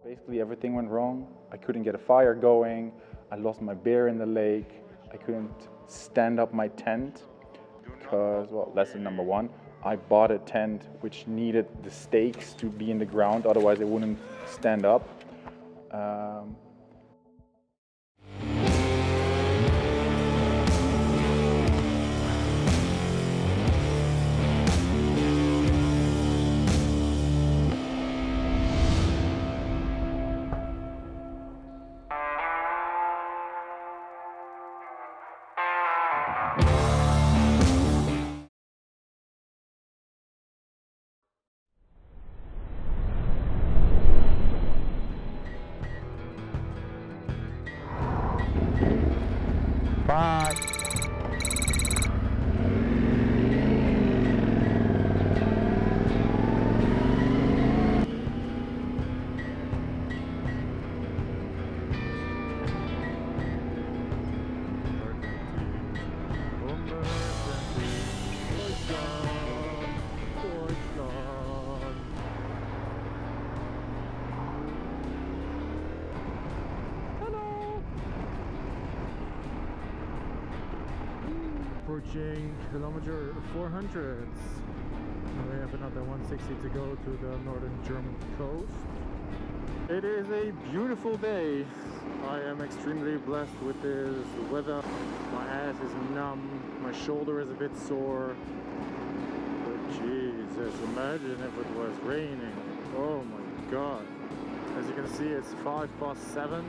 Basically everything went wrong. I couldn't get a fire going. I lost my beer in the lake. I couldn't stand up my tent because, well, lesson number one, I bought a tent which needed the stakes to be in the ground, otherwise it wouldn't stand up. Bye. Approaching kilometer 400. We have another 160 to go to the northern German coast. It is a beautiful day. I am extremely blessed with this weather. My ass is numb, my shoulder is a bit sore. But Jesus, imagine if it was raining. Oh my god. As you can see, it's 7:05.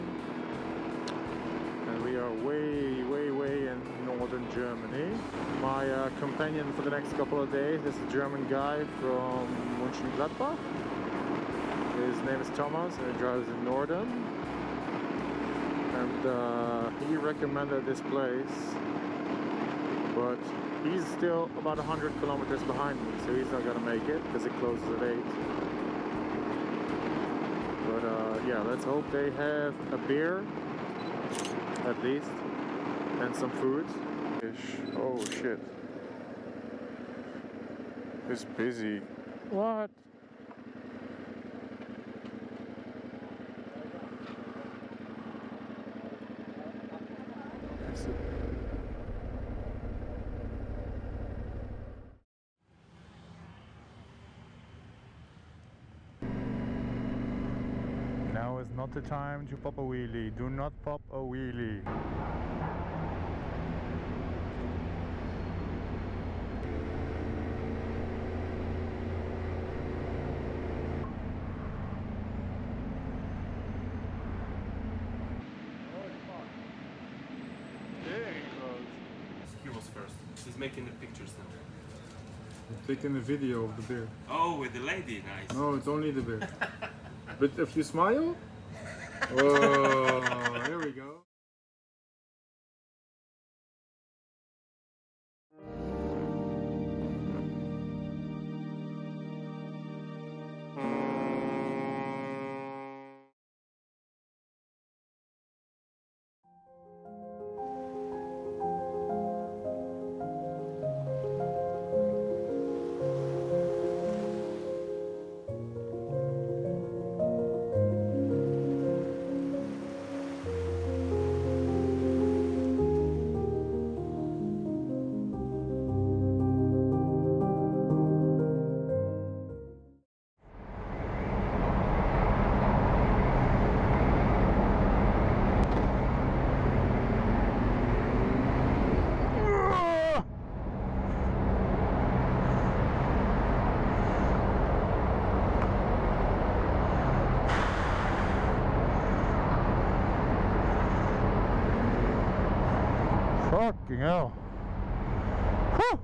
And we are way in northern Germany. My companion for the next couple of days is a German guy from Mönchengladbach. His name is Thomas and he drives in Norden. And he recommended this place, but he's still about 100 kilometers behind me, so he's not gonna make it because it closes at 8. But yeah, let's hope they have a beer at least, and some food. Oh shit. It's busy. What? Now is not the time to pop a wheelie. Do not pop a wheelie. He was first. He's making the pictures now. Taking a video of the beer. Oh, with the lady, nice. No, it's only the beer. But if you smile, oh, here we go. Fucking hell. Whew.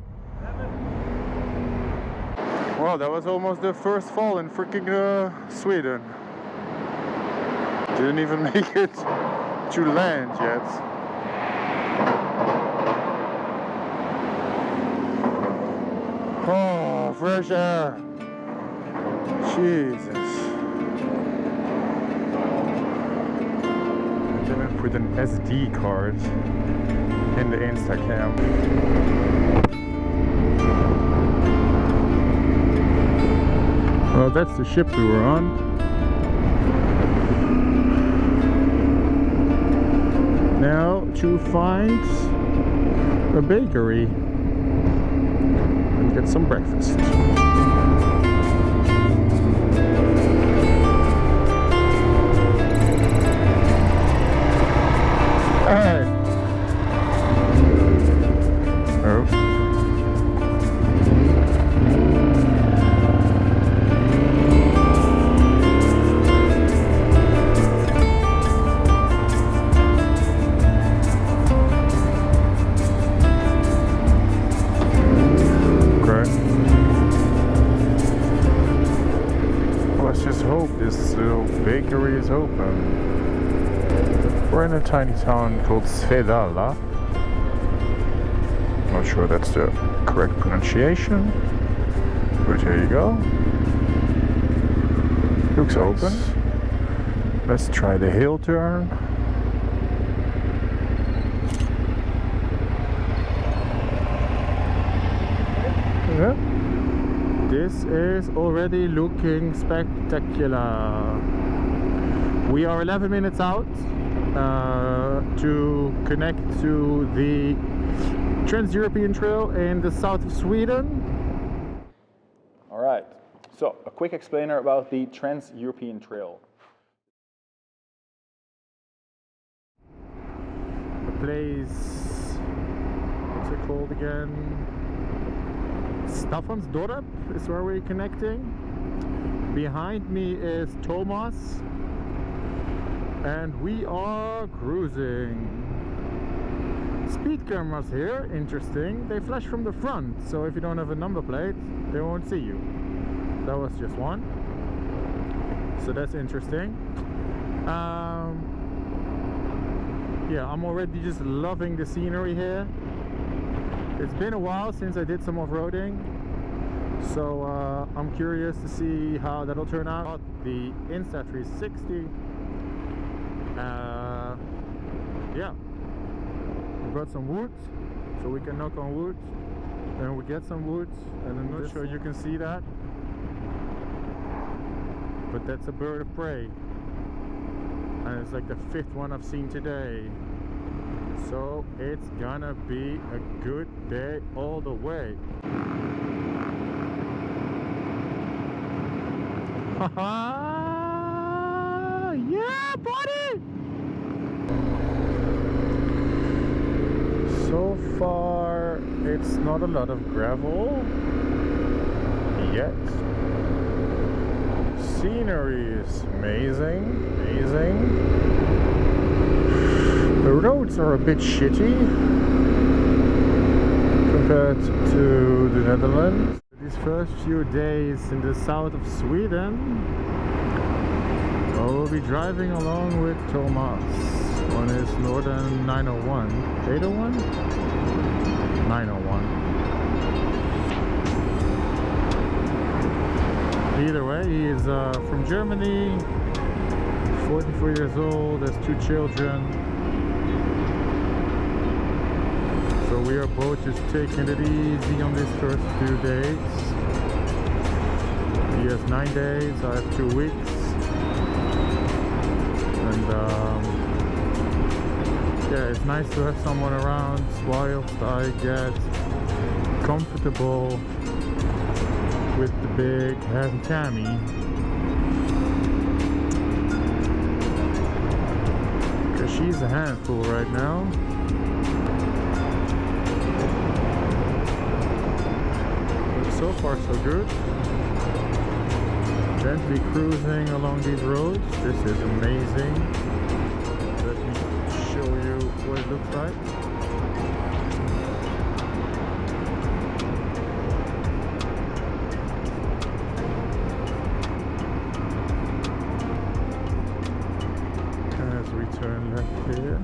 Well, that was almost the first fall in freaking Sweden. Didn't even make it to land yet. Oh, fresh air. Jesus. I didn't put an SD card in the Instacam. Well, that's the ship we were on. now to find a bakery and get some breakfast. Hey. Oh. This little bakery is open. We're in a tiny town called Svedala. Not sure that's the correct pronunciation, but here you go. Looks open. Let's try the hill turn. Yeah. This is already looking spectacular. We are 11 minutes out to connect to the Trans-European Trail in the south of Sweden. All right, so a quick explainer about the Trans-European Trail. The place, what's it called again? Staffanstorp is where we're connecting. Behind me is Thomas, and we are cruising. Speed cameras here, interesting. They flash from the front, so if you don't have a number plate, they won't see you. That was just one, so that's interesting. Yeah, I'm already just loving the scenery here. It's been a while since I did some off-roading, so I'm curious to see how that'll turn out. The Insta360. Yeah, we got some wood, so we can knock on wood, and we get some wood, and I'm not sure you can see that, but that's a bird of prey, and it's like the 5th one I've seen today. So it's gonna be a good day all the way. Haha! Yeah, buddy! So far, it's not a lot of gravel yet. Scenery is amazing, amazing. The roads are a bit shitty compared to the Netherlands. These first few days in the south of Sweden, I will be driving along with Thomas on his Northern 901. 801? 901. Either way, he is from Germany, 44 years old, has 2 children. So we are both just taking it easy on these first few days. He has 9 days, I have 2 weeks. And yeah, it's nice to have someone around whilst I get comfortable with the big heavy Tammy. Because she's a handful right now. So far so good. Gently cruising along these roads. This is amazing. Let me show you what it looks like. As we turn left here.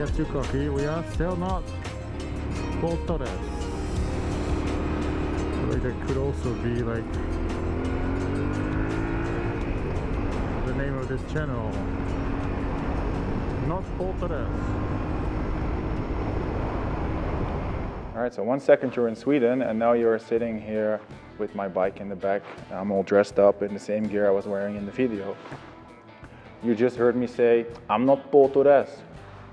get too cocky, we are still not Pol Tarres. Like that could also be like the name of this channel. Not Pol Tarres. Alright, so 1 second you're in Sweden and now you're sitting here with my bike in the back. I'm all dressed up in the same gear I was wearing in the video. You just heard me say, I'm not Pol Tarres.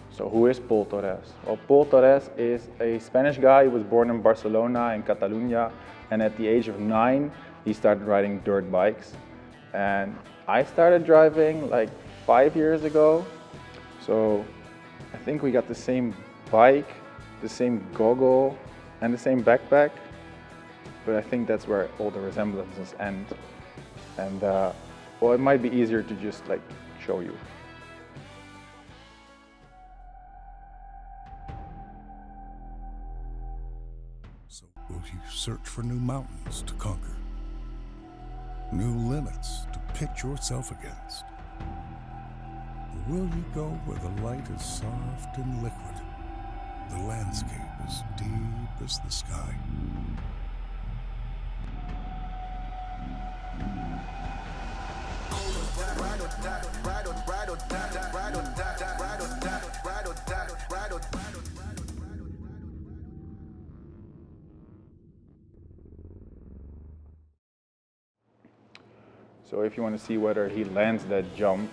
So who is Pol Tarres? Well, Pol Tarres is a Spanish guy who was born in Barcelona in Catalonia, and at the age of 9 he started riding dirt bikes. And I started driving like 5 years ago. So I think we got the same bike, the same goggle, and the same backpack. But I think that's where all the resemblances end. And well, it might be easier to just like show you. So will you search for new mountains to conquer? New limits to pitch yourself against? Or will you go where the light is soft and liquid, the landscape as deep as the sky? So if you want to see whether he lands that jump,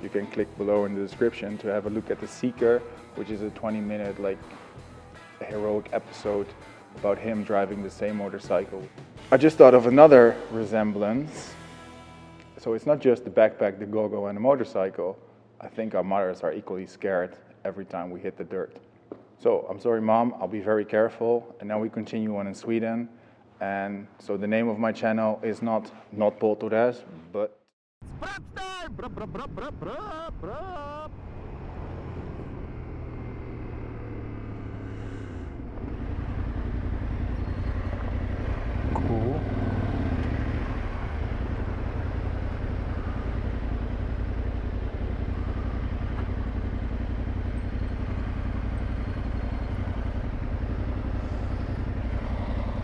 you can click below in the description to have a look at the Seeker, which is a 20-minute like heroic episode about him driving the same motorcycle. I just thought of another resemblance. So it's not just the backpack, the goggle, and the motorcycle. I think our mothers are equally scared every time we hit the dirt. So I'm sorry, Mom, I'll be very careful. And now we continue on in Sweden. And so the name of my channel is not Pol Tarres, but Cool.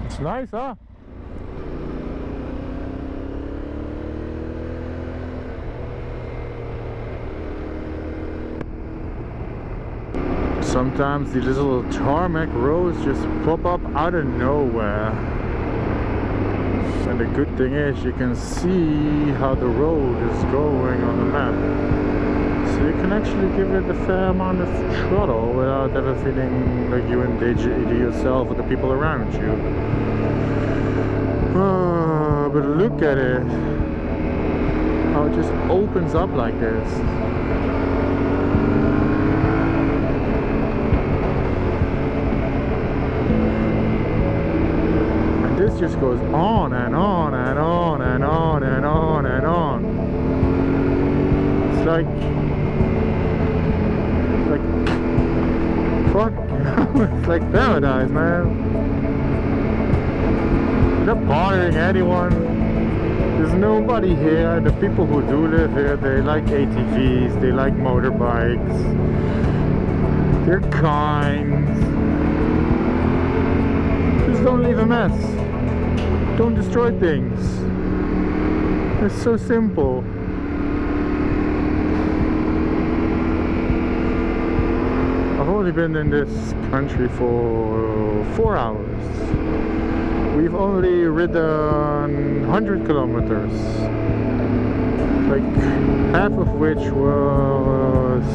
It's nice, huh? Sometimes these little tarmac roads just pop up out of nowhere. And the good thing is you can see how the road is going on the map. So you can actually give it a fair amount of throttle without ever feeling like you endanger either yourself or the people around you. Oh, but look at it. How it just opens up like this. This just goes on and on and on and on and on and on. It's like fuck, it's like paradise, man. You're not bothering anyone. There's nobody here. The people who do live here, they like ATVs, they like motorbikes. They're kind. Just don't leave a mess. Don't destroy things. It's so simple. I've only been in this country for 4 hours. We've only ridden 100 kilometers. Like half of which was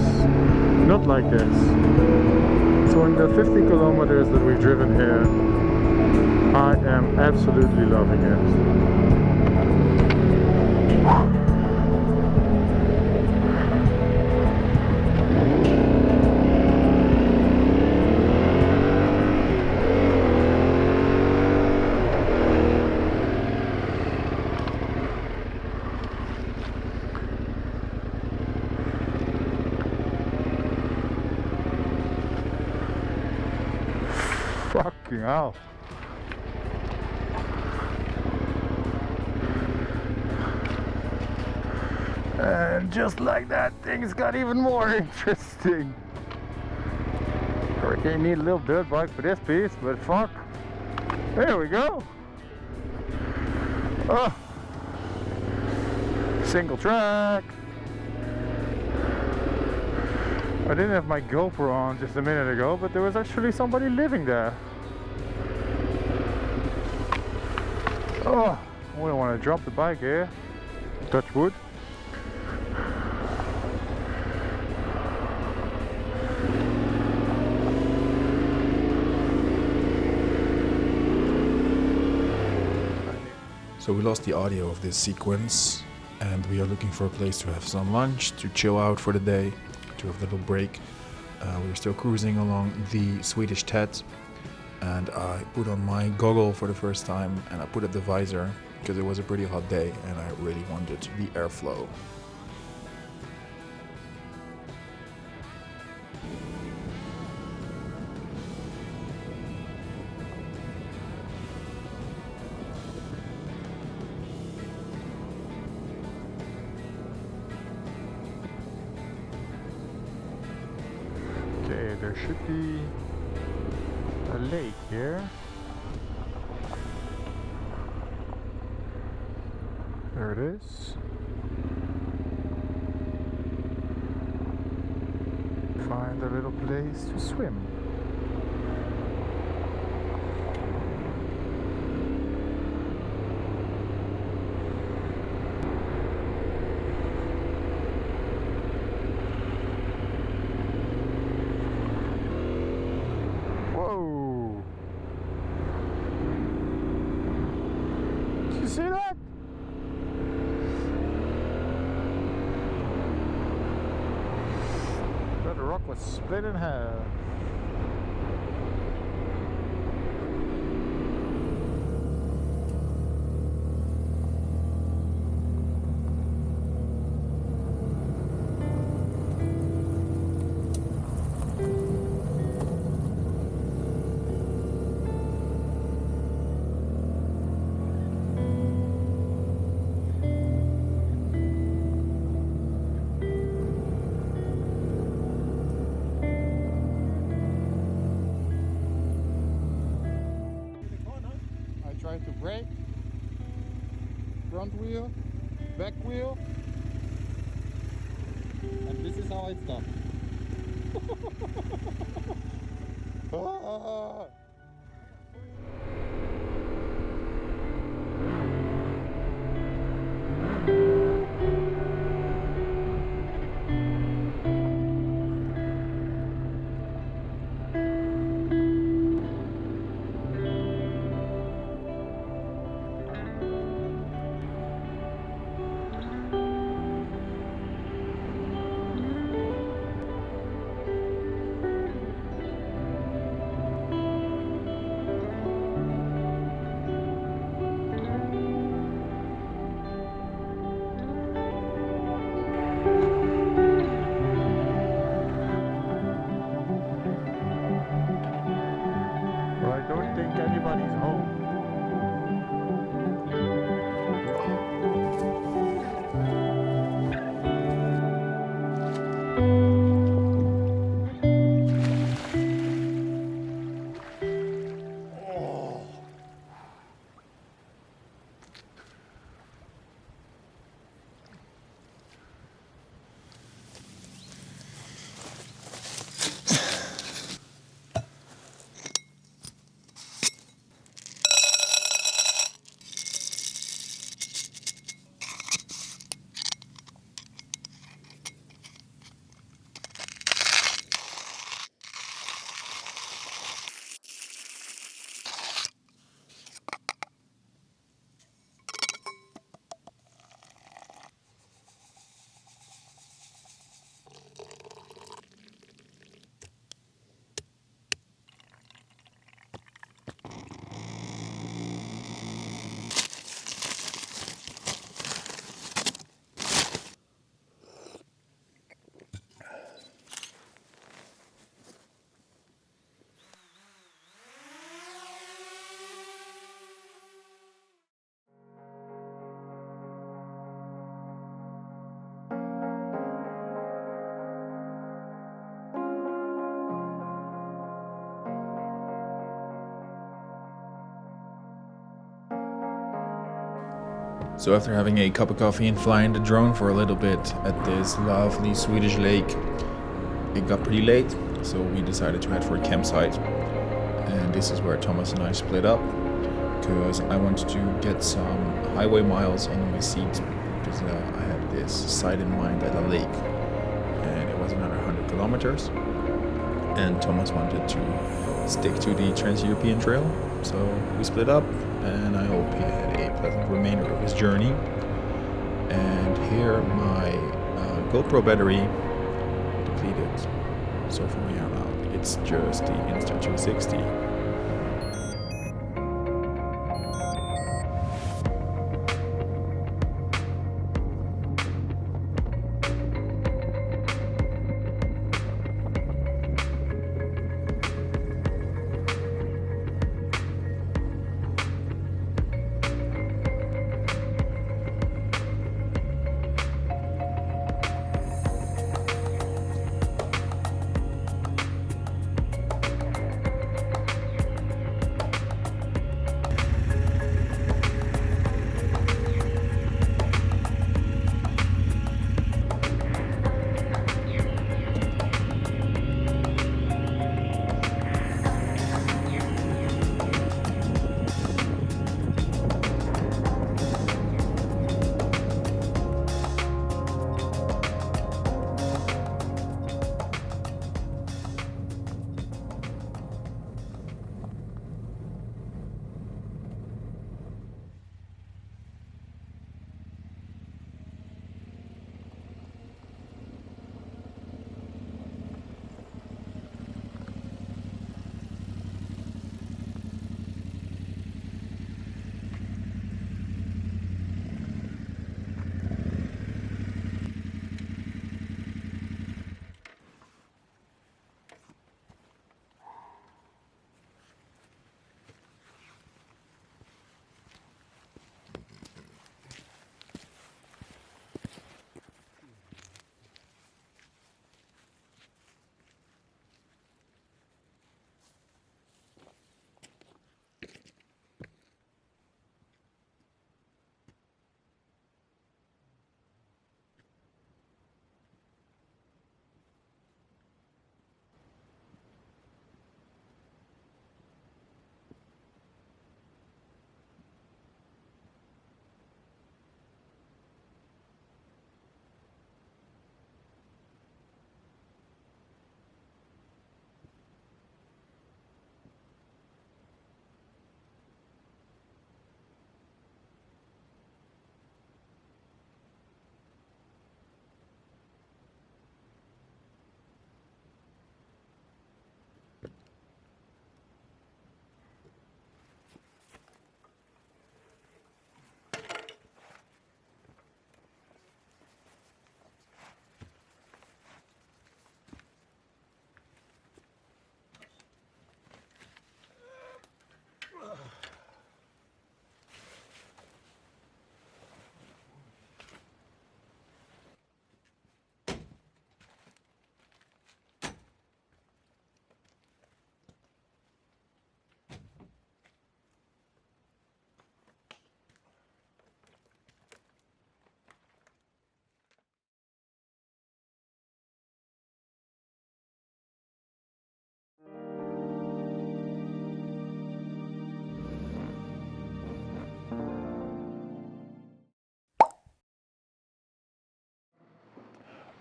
not like this. So in the 50 kilometers that we've driven here, I am absolutely loving it. Fucking hell. And just like that, things got even more interesting. Okay, need a little dirt bike for this piece, but fuck. There we go. Oh, single track. I didn't have my GoPro on just a minute ago, but there was actually somebody living there. Oh, I wouldn't want to drop the bike here. Touch wood. So we lost the audio of this sequence and we are looking for a place to have some lunch, to chill out for the day, to have a little break. We're still cruising along the Swedish TET and I put on my goggle for the first time and I put up the visor because it was a pretty hot day and I really wanted the airflow. Okay, there should be a lake here. There it is. Find a little place to swim. Whoa! Did you see that? That rock was split in half. Tried to brake, front wheel, back wheel, and this is how it's done. Ah! I don't think anybody's home. So after having a cup of coffee and flying the drone for a little bit at this lovely Swedish lake, it got pretty late, so we decided to head for a campsite. And this is where Thomas and I split up, because I wanted to get some highway miles under my seat, because I had this site in mind at a lake, and it was another 100 kilometers. And Thomas wanted to stick to the Trans-European Trail, so we split up, and I hope he had a pleasant remainder of his journey. And here my GoPro battery depleted, so from here on out it's just the Insta260.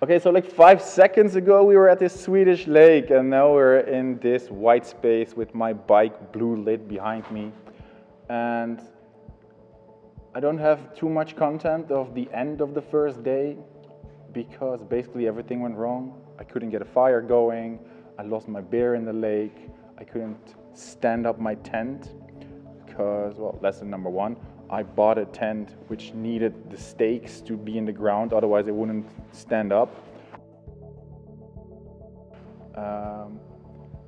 Okay, so like 5 seconds ago we were at this Swedish lake, and now we're in this white space with my bike blue lit behind me. And I don't have too much content of the end of the first day because basically everything went wrong. I couldn't get a fire going, I lost my beer in the lake, I couldn't stand up my tent because, well, lesson number one, I bought a tent which needed the stakes to be in the ground, otherwise it wouldn't stand up.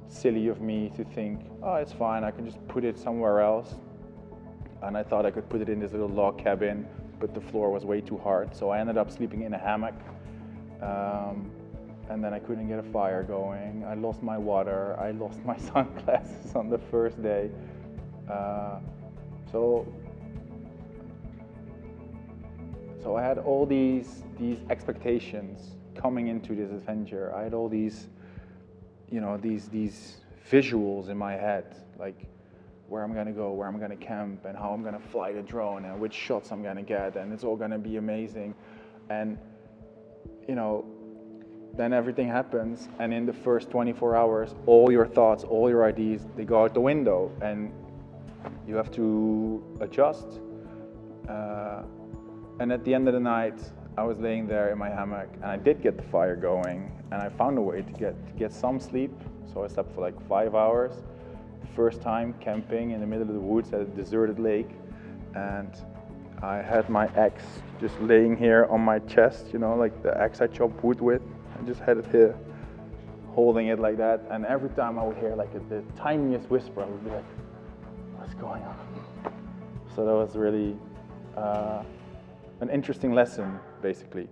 Silly of me to think, oh, it's fine, I can just put it somewhere else. And I thought I could put it in this little log cabin, but the floor was way too hard, so I ended up sleeping in a hammock. And then I couldn't get a fire going, I lost my water, I lost my sunglasses on the first day. So So I had all these expectations coming into this adventure. I had all these, you know, these visuals in my head, like where I'm gonna go, where I'm gonna camp, and how I'm gonna fly the drone, and which shots I'm gonna get, and it's all gonna be amazing. And you know, then everything happens, and in the first 24 hours, all your thoughts, all your ideas, they go out the window, and you have to adjust. And at the end of the night, I was laying there in my hammock, and I did get the fire going, and I found a way to get some sleep. So I slept for like 5 hours. First time camping in the middle of the woods at a deserted lake, and I had my axe just laying here on my chest, you know, like the axe I chop wood with. I just had it here, holding it like that, and every time I would hear like the tiniest whisper, I would be like, what's going on? So that was really an interesting lesson, basically.